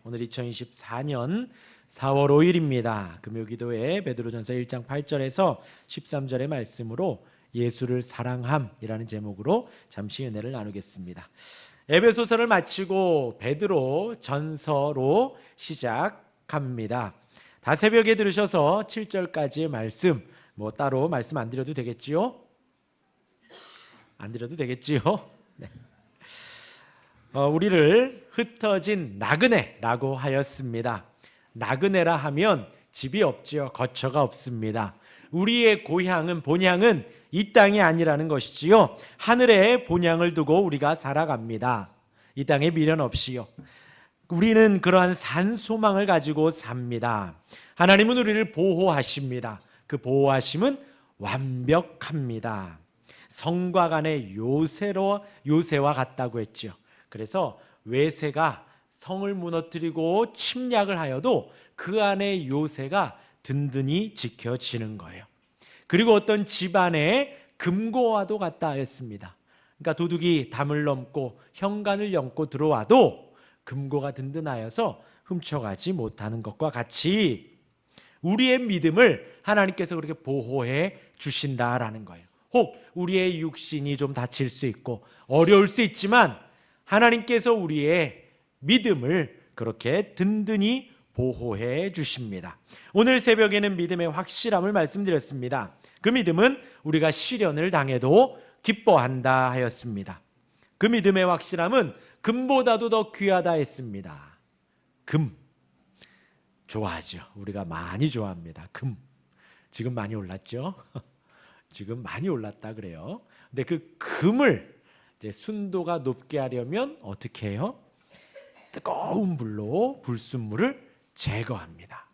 오늘 2024년 4월 5일입니다. 금요기도회 베드로전서 1장 8절에서 13절의 말씀으로 예수를 사랑함이라는 제목으로 잠시 은혜를 나누겠습니다. 에베소서를 마치고 베드로 전서로 시작합니다. 다 새벽에 들으셔서 7절까지의 말씀 따로 말씀 안 드려도 되겠지요? 안 드려도 되겠지요? 네. 우리를 흩어진 나그네라고 하였습니다. 나그네라 하면 집이 없지요. 거처가 없습니다. 우리의 고향은 본향은 이 땅이 아니라는 것이지요. 하늘에 본향을 두고 우리가 살아갑니다. 이 땅에 미련 없이요. 우리는 그러한 산소망을 가지고 삽니다. 하나님은 우리를 보호하십니다. 그 보호하심은 완벽합니다. 성과 간의 요새와 같다고 했죠. 그래서 외세가 성을 무너뜨리고 침략을 하여도 그 안에 요새가 든든히 지켜지는 거예요. 그리고 어떤 집안의 금고와도 같다 했습니다. 그러니까 도둑이 담을 넘고 현관을 넘고 들어와도 금고가 든든하여서 훔쳐가지 못하는 것과 같이 우리의 믿음을 하나님께서 그렇게 보호해 주신다라는 거예요. 혹 우리의 육신이 좀 다칠 수 있고 어려울 수 있지만 하나님께서 우리의 믿음을 그렇게 든든히 보호해 주십니다. 오늘 새벽에는 믿음의 확실함을 말씀드렸습니다. 그 믿음은 우리가 시련을 당해도 기뻐한다 하였습니다. 그 믿음의 확실함은 금보다도 더 귀하다 했습니다. 금 좋아하죠. 우리가 많이 좋아합니다. 금 지금 많이 올랐죠? 지금 많이 올랐다 그래요. 근데 그 금을 이제 순도가 높게 하려면 어떻게 해요? 뜨거운 불로 불순물을 제거합니다.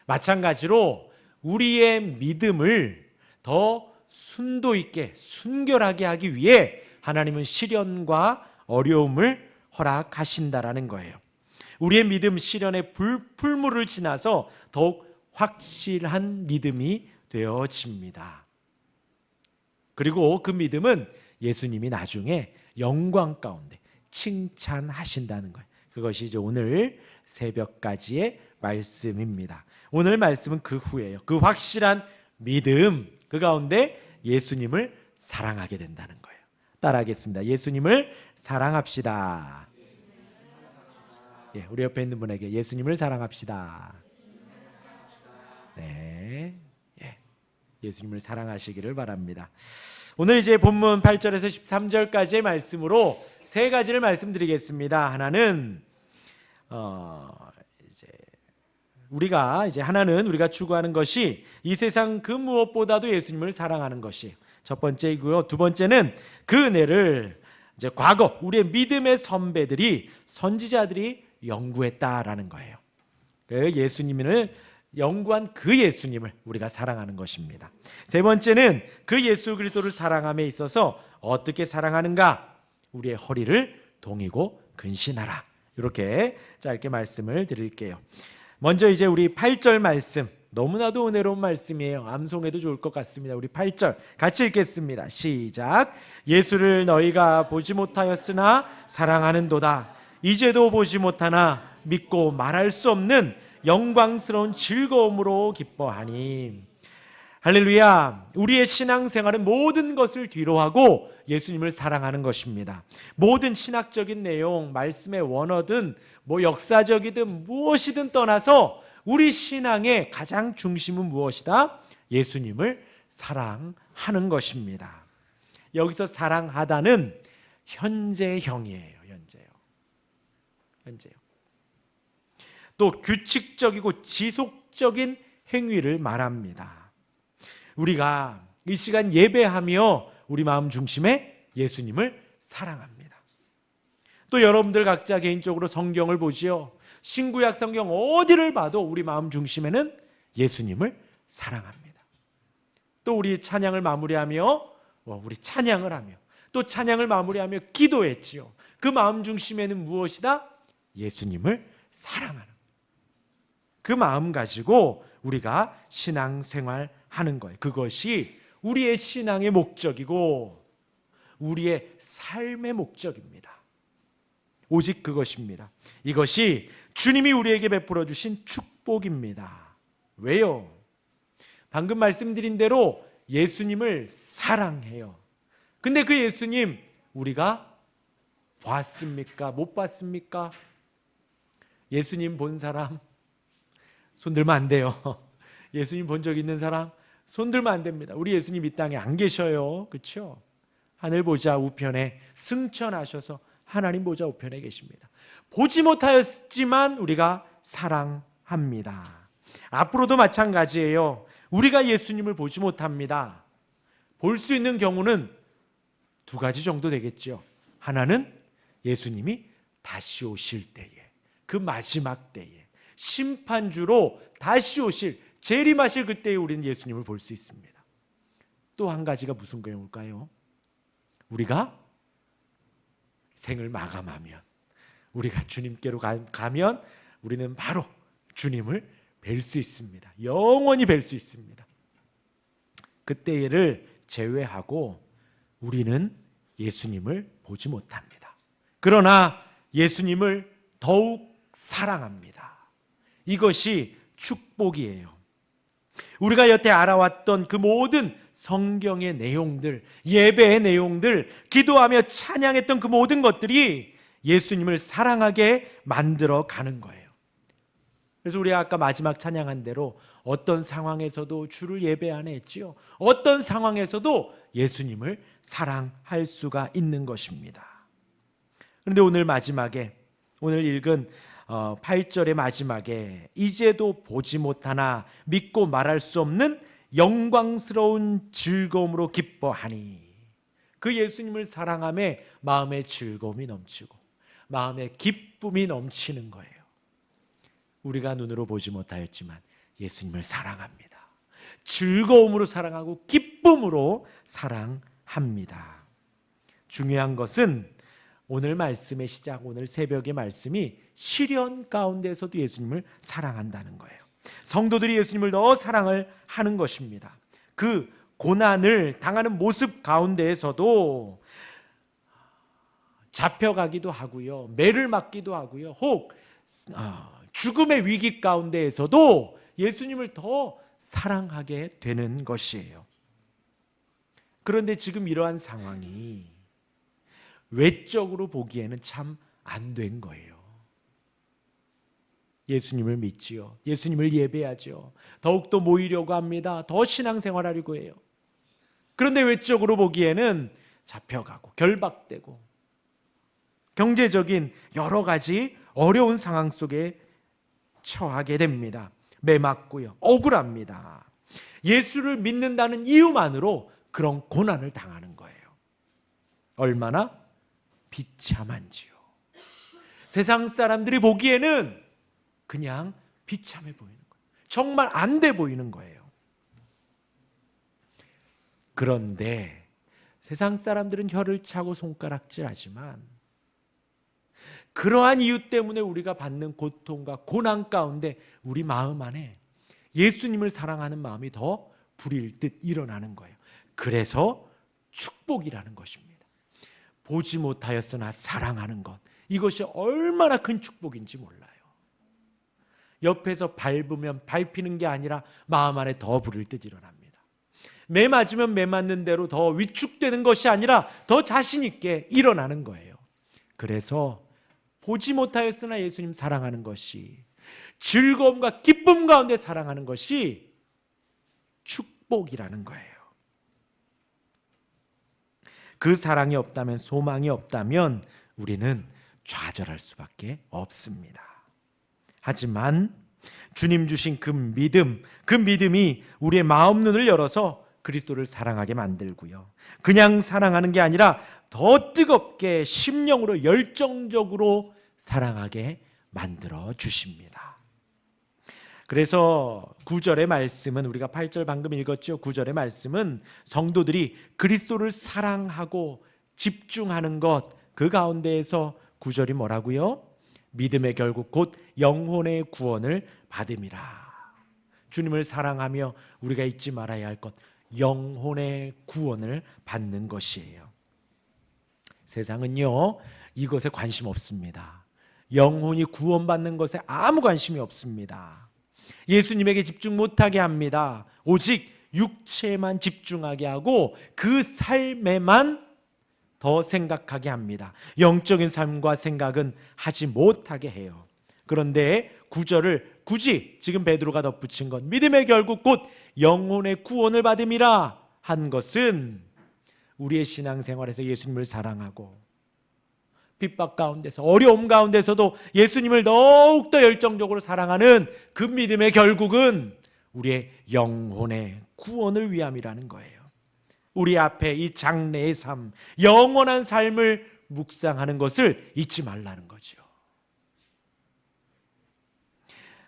마찬가지로 우리의 믿음을 더 순도 있게 순결하게 하기 위해 하나님은 시련과 어려움을 허락하신다라는 거예요. 우리의 믿음 시련의 풀물을 지나서 더욱 확실한 믿음이 되어집니다. 그리고 그 믿음은 예수님이 나중에 영광 가운데 칭찬하신다는 거예요. 그것이 이제 오늘 새벽까지의 말씀입니다. 오늘 말씀은 그 후에요. 그 확실한 믿음, 그 가운데 예수님을 사랑하게 된다는 거예요. 따라하겠습니다. 예수님을 사랑합시다. 우리 옆에 있는 분에게 예수님을 사랑합시다. 네, 예수님을 사랑하시기를 바랍니다. 오늘 이제 본문 8절에서 13절까지의 말씀으로 세 가지를 말씀드리겠습니다. 하나는 하나는 우리가 추구하는 것이 이 세상 그 무엇보다도 예수님을 사랑하는 것이 첫 번째이고요. 두 번째는 그 은혜를 이제 과거 우리의 믿음의 선배들이 선지자들이 연구했다라는 거예요. 예수님을 연구한 그 예수님을 우리가 사랑하는 것입니다. 세 번째는 그 예수 그리스도를 사랑함에 있어서 어떻게 사랑하는가? 우리의 허리를 동이고 근신하라. 이렇게 짧게 말씀을 드릴게요. 먼저 이제 우리 8절 말씀, 너무나도 은혜로운 말씀이에요. 암송해도 좋을 것 같습니다. 우리 8절 같이 읽겠습니다. 시작. 예수를 너희가 보지 못하였으나 사랑하는도다. 이제도 보지 못하나 믿고 말할 수 없는 영광스러운 즐거움으로 기뻐하니. 할렐루야. 우리의 신앙생활은 모든 것을 뒤로하고 예수님을 사랑하는 것입니다. 모든 신학적인 내용, 말씀의 원어든 역사적이든 무엇이든 떠나서 우리 신앙의 가장 중심은 무엇이다? 예수님을 사랑하는 것입니다. 여기서 사랑하다는 현재형이에요. 현재형. 또 규칙적이고 지속적인 행위를 말합니다. 우리가 이 시간 예배하며 우리 마음 중심에 예수님을 사랑합니다. 또 여러분들 각자 개인적으로 성경을 보지요. 신구약 성경 어디를 봐도 우리 마음 중심에는 예수님을 사랑합니다. 또 우리 찬양을 마무리하며 우리 찬양을 하며 또 찬양을 마무리하며 기도했지요. 그 마음 중심에는 무엇이다? 예수님을 사랑하는 그 마음 가지고 우리가 신앙생활하는 거예요. 그것이 우리의 신앙의 목적이고 우리의 삶의 목적입니다. 오직 그것입니다. 이것이 주님이 우리에게 베풀어 주신 축복입니다. 왜요? 방금 말씀드린 대로 예수님을 사랑해요. 근데 그 예수님 우리가 봤습니까? 못 봤습니까? 예수님 본 사람 손 들면 안 돼요. 예수님 본 적 있는 사람 손 들면 안 됩니다. 우리 예수님 이 땅에 안 계셔요. 그렇죠? 하늘 보좌 우편에 승천하셔서 하나님 보좌 우편에 계십니다. 보지 못하였지만 우리가 사랑합니다. 앞으로도 마찬가지예요. 우리가 예수님을 보지 못합니다. 볼 수 있는 경우는 두 가지 정도 되겠죠. 하나는 예수님이 다시 오실 때에, 그 마지막 때에 심판주로 다시 오실, 재림하실 그때에 우리는 예수님을 볼 수 있습니다. 또 한 가지가 무슨 경우일까요? 우리가 생을 마감하면, 우리가 주님께로 가면 우리는 바로 주님을 뵐 수 있습니다. 영원히 뵐 수 있습니다. 그때를 제외하고 우리는 예수님을 보지 못합니다. 그러나 예수님을 더욱 사랑합니다. 이것이 축복이에요. 우리가 여태 알아왔던 그 모든 성경의 내용들, 예배의 내용들, 기도하며 찬양했던 그 모든 것들이 예수님을 사랑하게 만들어 가는 거예요. 그래서 우리가 아까 마지막 찬양한 대로 어떤 상황에서도 주를 예배 안 했지요. 어떤 상황에서도 예수님을 사랑할 수가 있는 것입니다. 그런데 오늘 마지막에, 오늘 읽은 8절의 마지막에 이제도 보지 못하나 믿고 말할 수 없는 영광스러운 즐거움으로 기뻐하니, 그 예수님을 사랑함에 마음의 즐거움이 넘치고 마음의 기쁨이 넘치는 거예요. 우리가 눈으로 보지 못하였지만 예수님을 사랑합니다. 즐거움으로 사랑하고 기쁨으로 사랑합니다. 중요한 것은 오늘 말씀의 시작, 오늘 새벽의 말씀이 시련 가운데서도 예수님을 사랑한다는 거예요. 성도들이 예수님을 더 사랑을 하는 것입니다. 그 고난을 당하는 모습 가운데에서도 잡혀가기도 하고요, 매를 맞기도 하고요, 혹 죽음의 위기 가운데에서도 예수님을 더 사랑하게 되는 것이에요. 그런데 지금 이러한 상황이 외적으로 보기에는 참 안 된 거예요. 예수님을 믿지요. 예수님을 예배하죠. 더욱더 모이려고 합니다. 더 신앙생활하려고 해요. 그런데 외적으로 보기에는 잡혀가고 결박되고 경제적인 여러 가지 어려운 상황 속에 처하게 됩니다. 매맞고요, 억울합니다. 예수를 믿는다는 이유만으로 그런 고난을 당하는 거예요. 얼마나 비참한지요. 세상 사람들이 보기에는 그냥 비참해 보이는 거예요. 정말 안 돼 보이는 거예요. 그런데 세상 사람들은 혀를 차고 손가락질하지만 그러한 이유 때문에 우리가 받는 고통과 고난 가운데 우리 마음 안에 예수님을 사랑하는 마음이 더 불일 듯 일어나는 거예요. 그래서 축복이라는 것입니다. 보지 못하였으나 사랑하는 것, 이것이 얼마나 큰 축복인지 몰라요. 옆에서 밟으면 밟히는 게 아니라 마음 안에 더 불일 듯 일어납니다. 매 맞으면 매 맞는 대로 더 위축되는 것이 아니라 더 자신 있게 일어나는 거예요. 그래서 보지 못하였으나 예수님 사랑하는 것이, 즐거움과 기쁨 가운데 사랑하는 것이 축복이라는 거예요. 그 사랑이 없다면, 소망이 없다면 우리는 좌절할 수밖에 없습니다. 하지만 주님 주신 그 믿음이 우리의 마음 눈을 열어서 그리스도를 사랑하게 만들고요, 그냥 사랑하는 게 아니라 더 뜨겁게 심령으로 열정적으로 사랑하게 만들어 주십니다. 그래서 9절의 말씀은, 우리가 8절 방금 읽었죠. 9절의 말씀은 성도들이 그리스도를 사랑하고 집중하는 것, 그 가운데에서 9절이 뭐라고요? 믿음의 결국 곧 영혼의 구원을 받음이라. 주님을 사랑하며 우리가 잊지 말아야 할 것, 영혼의 구원을 받는 것이에요. 세상은요, 이것에 관심 없습니다. 영혼이 구원받는 것에 아무 관심이 없습니다. 예수님에게 집중 못하게 합니다. 오직 육체만 집중하게 하고 그 삶에만 더 생각하게 합니다. 영적인 삶과 생각은 하지 못하게 해요. 그런데 9절을 굳이 지금 베드로가 덧붙인 것, 믿음의 결국 곧 영혼의 구원을 받음이라 한 것은 우리의 신앙생활에서 예수님을 사랑하고 핍박 가운데서 어려움 가운데서도 예수님을 더욱더 열정적으로 사랑하는 그 믿음의 결국은 우리의 영혼의 구원을 위함이라는 거예요. 우리 앞에 이 장래의 삶, 영원한 삶을 묵상하는 것을 잊지 말라는 거죠.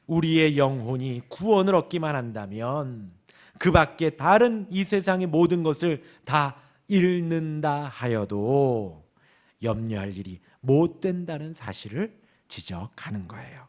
우리의 영혼이 구원을 얻기만 한다면 그 밖에 다른 이 세상의 모든 것을 다 잃는다 하여도 염려할 일이 못 된다는 사실을 지적하는 거예요.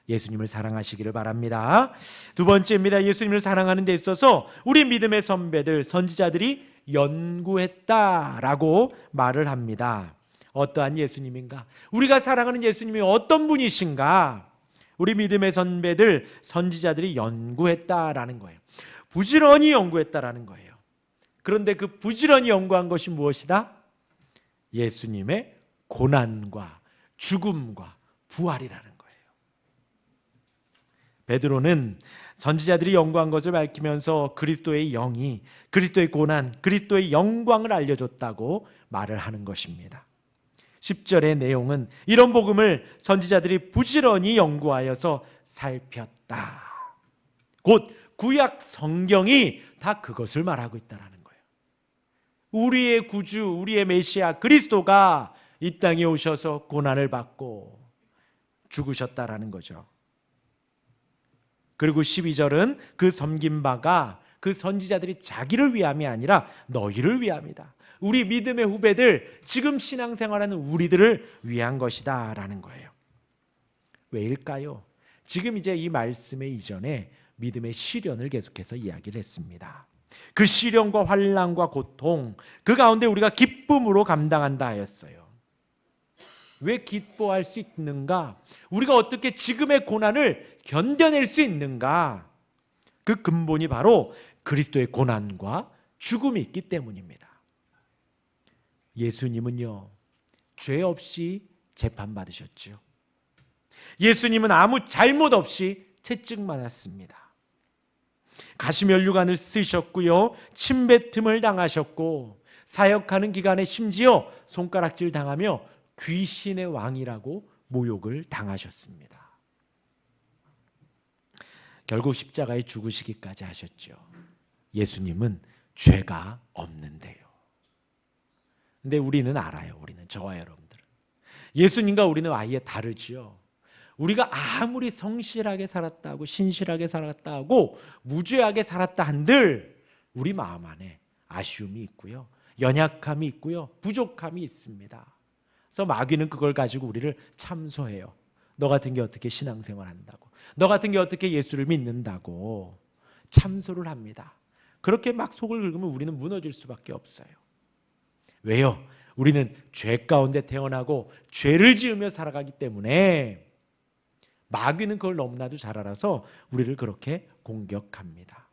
예수님을 사랑하시기를 바랍니다. 두 번째입니다. 예수님을 사랑하는 데 있어서 우리 믿음의 선배들, 선지자들이 연구했다라고 말을 합니다. 어떠한 예수님인가? 우리가 사랑하는 예수님이 어떤 분이신가? 우리 믿음의 선배들, 선지자들이 연구했다라는 거예요. 부지런히 연구했다라는 거예요. 그런데 그 부지런히 연구한 것이 무엇이다? 예수님의 고난과 죽음과 부활이라는 거예요. 베드로는 선지자들이 연구한 것을 밝히면서 그리스도의 영이 그리스도의 고난, 그리스도의 영광을 알려줬다고 말을 하는 것입니다. 10절의 내용은 이런 복음을 선지자들이 부지런히 연구하여서 살폈다. 곧 구약 성경이 다 그것을 말하고 있다는 거예요. 우리의 구주, 우리의 메시아 그리스도가 이 땅에 오셔서 고난을 받고 죽으셨다라는 거죠. 그리고 12절은 그 섬긴 바가 그 선지자들이 자기를 위함이 아니라 너희를 위함이다. 우리 믿음의 후배들, 지금 신앙생활하는 우리들을 위한 것이다 라는 거예요. 왜일까요? 지금 이제 이 말씀의 이전에 믿음의 시련을 계속해서 이야기를 했습니다. 그 시련과 환난과 고통, 그 가운데 우리가 기쁨으로 감당한다 하였어요. 왜 기뻐할 수 있는가? 우리가 어떻게 지금의 고난을 견뎌낼 수 있는가? 그 근본이 바로 그리스도의 고난과 죽음이 있기 때문입니다. 예수님은요, 죄 없이 재판받으셨죠. 예수님은 아무 잘못 없이 채찍맞았습니다. 가시면류관을 쓰셨고요, 침뱉음을 당하셨고, 사역하는 기간에 심지어 손가락질 당하며 귀신의 왕이라고 모욕을 당하셨습니다. 결국 십자가에 죽으시기까지 하셨죠. 예수님은 죄가 없는데요. 근데 우리는 알아요. 우리는, 저와 여러분들은 예수님과 우리는 아예 다르지요. 우리가 아무리 성실하게 살았다고, 신실하게 살았다고, 무죄하게 살았다 한들 우리 마음 안에 아쉬움이 있고요, 연약함이 있고요, 부족함이 있습니다. 그래서 마귀는 그걸 가지고 우리를 참소해요. 너 같은 게 어떻게 신앙생활 한다고, 너 같은 게 어떻게 예수를 믿는다고 참소를 합니다. 그렇게 막 속을 긁으면 우리는 무너질 수밖에 없어요. 왜요? 우리는 죄 가운데 태어나고 죄를 지으며 살아가기 때문에 마귀는 그걸 너무나도 잘 알아서 우리를 그렇게 공격합니다.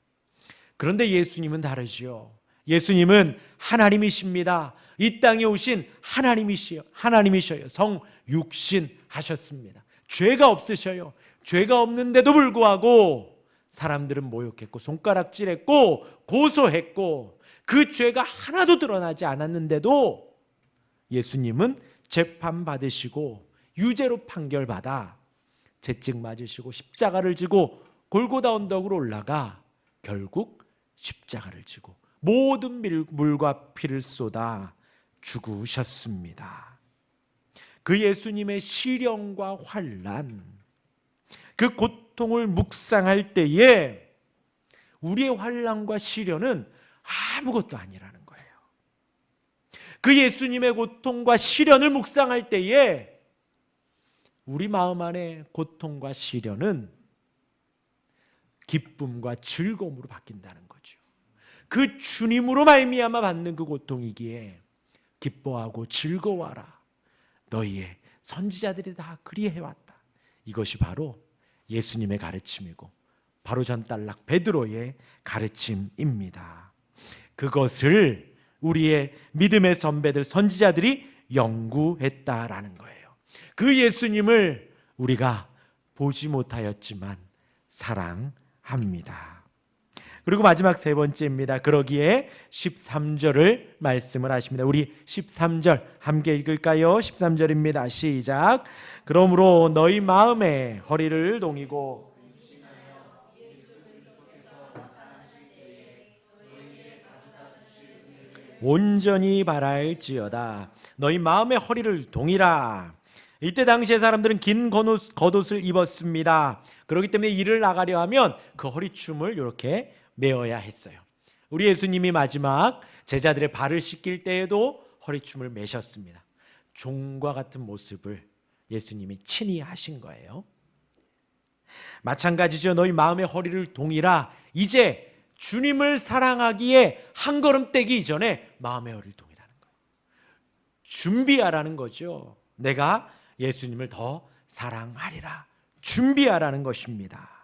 그런데 예수님은 다르지요. 예수님은 하나님이십니다. 이 땅에 오신 하나님이셔요. 성육신 하셨습니다. 죄가 없으셔요. 죄가 없는데도 불구하고 사람들은 모욕했고 손가락질했고 고소했고 그 죄가 하나도 드러나지 않았는데도 예수님은 재판받으시고 유죄로 판결받아 채찍 맞으시고 십자가를 지고 골고다 언덕으로 올라가 결국 십자가를 지고 모든 물과 피를 쏟아 죽으셨습니다. 그 예수님의 시련과 환난, 그 고통을 묵상할 때에 우리의 환난과 시련은 아무것도 아니라는 거예요. 그 예수님의 고통과 시련을 묵상할 때에 우리 마음 안에 고통과 시련은 기쁨과 즐거움으로 바뀐다는 거죠. 그 주님으로 말미암아 받는 그 고통이기에 기뻐하고 즐거워하라. 너희의 선지자들이 다 그리해왔다. 이것이 바로 예수님의 가르침이고 바로 전달락 베드로의 가르침입니다. 그것을 우리의 믿음의 선배들 선지자들이 연구했다라는 거예요. 그 예수님을 우리가 보지 못하였지만 사랑합니다. 그리고 마지막 세 번째입니다. 그러기에 13절을 말씀을 하십니다. 우리 13절 함께 읽을까요? 13절입니다. 시작. 그러므로 너희 마음에 허리를 동이고 온전히 바랄지어다. 너희 마음의 허리를 동이라. 이때 당시의 사람들은 긴 겉옷을 입었습니다. 그렇기 때문에 일을 나가려 하면 그 허리춤을 이렇게 메어야 했어요. 우리 예수님이 마지막 제자들의 발을 씻길 때에도 허리춤을 매셨습니다. 종과 같은 모습을 예수님이 친히 하신 거예요. 마찬가지죠. 너희 마음의 허리를 동이라. 이제 주님을 사랑하기에 한 걸음 떼기 이전에 마음의 허리를 동이라는 거예요. 준비하라는 거죠. 내가 예수님을 더 사랑하리라. 준비하라는 것입니다.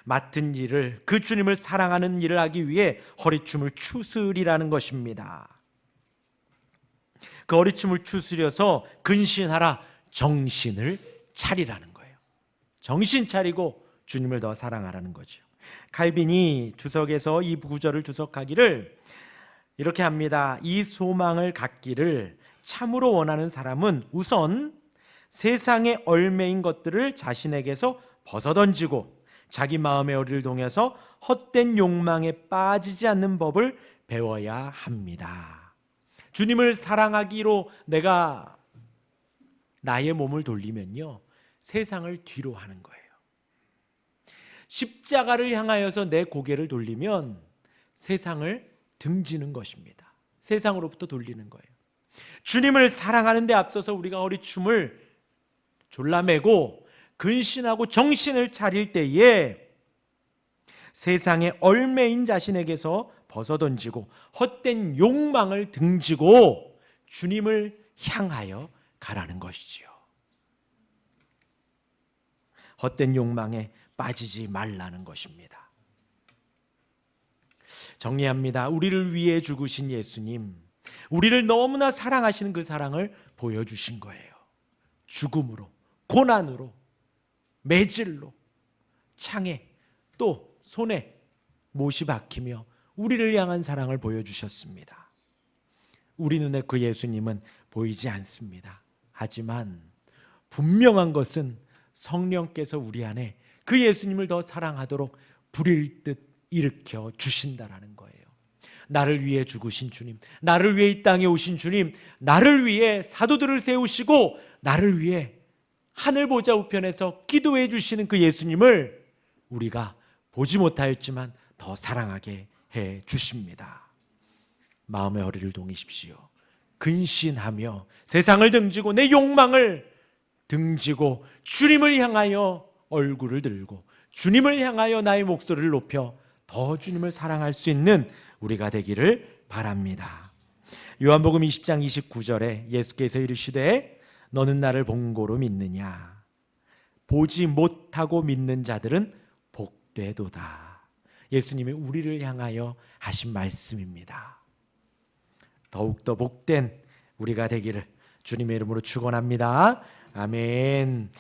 맡은 일을, 그 주님을 사랑하는 일을 하기 위해 허리춤을 추스리라는 것입니다. 그 허리춤을 추스려서 근신하라. 정신을 차리라는 거예요. 정신 차리고 주님을 더 사랑하라는 거죠. 칼빈이 주석에서 이 구절을 주석하기를 이렇게 합니다. 이 소망을 갖기를 참으로 원하는 사람은 우선 세상의 얼매인 것들을 자신에게서 벗어던지고 자기 마음의 허리를 동여서 헛된 욕망에 빠지지 않는 법을 배워야 합니다. 주님을 사랑하기로 내가 나의 몸을 돌리면요, 세상을 뒤로 하는 거예요. 십자가를 향하여서 내 고개를 돌리면 세상을 등지는 것입니다. 세상으로부터 돌리는 거예요. 주님을 사랑하는 데 앞서서 우리가 허리춤을 졸라매고 근신하고 정신을 차릴 때에 세상의 얼매인 자신에게서 벗어던지고 헛된 욕망을 등지고 주님을 향하여 가라는 것이지요. 헛된 욕망에 빠지지 말라는 것입니다. 정리합니다. 우리를 위해 죽으신 예수님, 우리를 너무나 사랑하시는 그 사랑을 보여주신 거예요. 죽음으로, 고난으로, 매질로, 창에, 또 손에 못이 박히며 우리를 향한 사랑을 보여주셨습니다. 우리 눈에 그 예수님은 보이지 않습니다. 하지만 분명한 것은 성령께서 우리 안에 그 예수님을 더 사랑하도록 불일 듯 일으켜 주신다라는 거예요. 나를 위해 죽으신 주님, 나를 위해 이 땅에 오신 주님, 나를 위해 사도들을 세우시고 나를 위해 하늘 보좌 우편에서 기도해 주시는 그 예수님을 우리가 보지 못하였지만 더 사랑하게 해 주십니다. 마음의 허리를 동이십시오. 근신하며 세상을 등지고 내 욕망을 등지고 주님을 향하여 얼굴을 들고 주님을 향하여 나의 목소리를 높여 더 주님을 사랑할 수 있는 우리가 되기를 바랍니다. 요한복음 20장 29절에 예수께서 이르시되 너는 나를 본고로 믿느냐? 보지 못하고 믿는 자들은 복되도다. 예수님이 우리를 향하여 하신 말씀입니다. 더욱더 복된 우리가 되기를 주님의 이름으로 축원합니다. 아멘.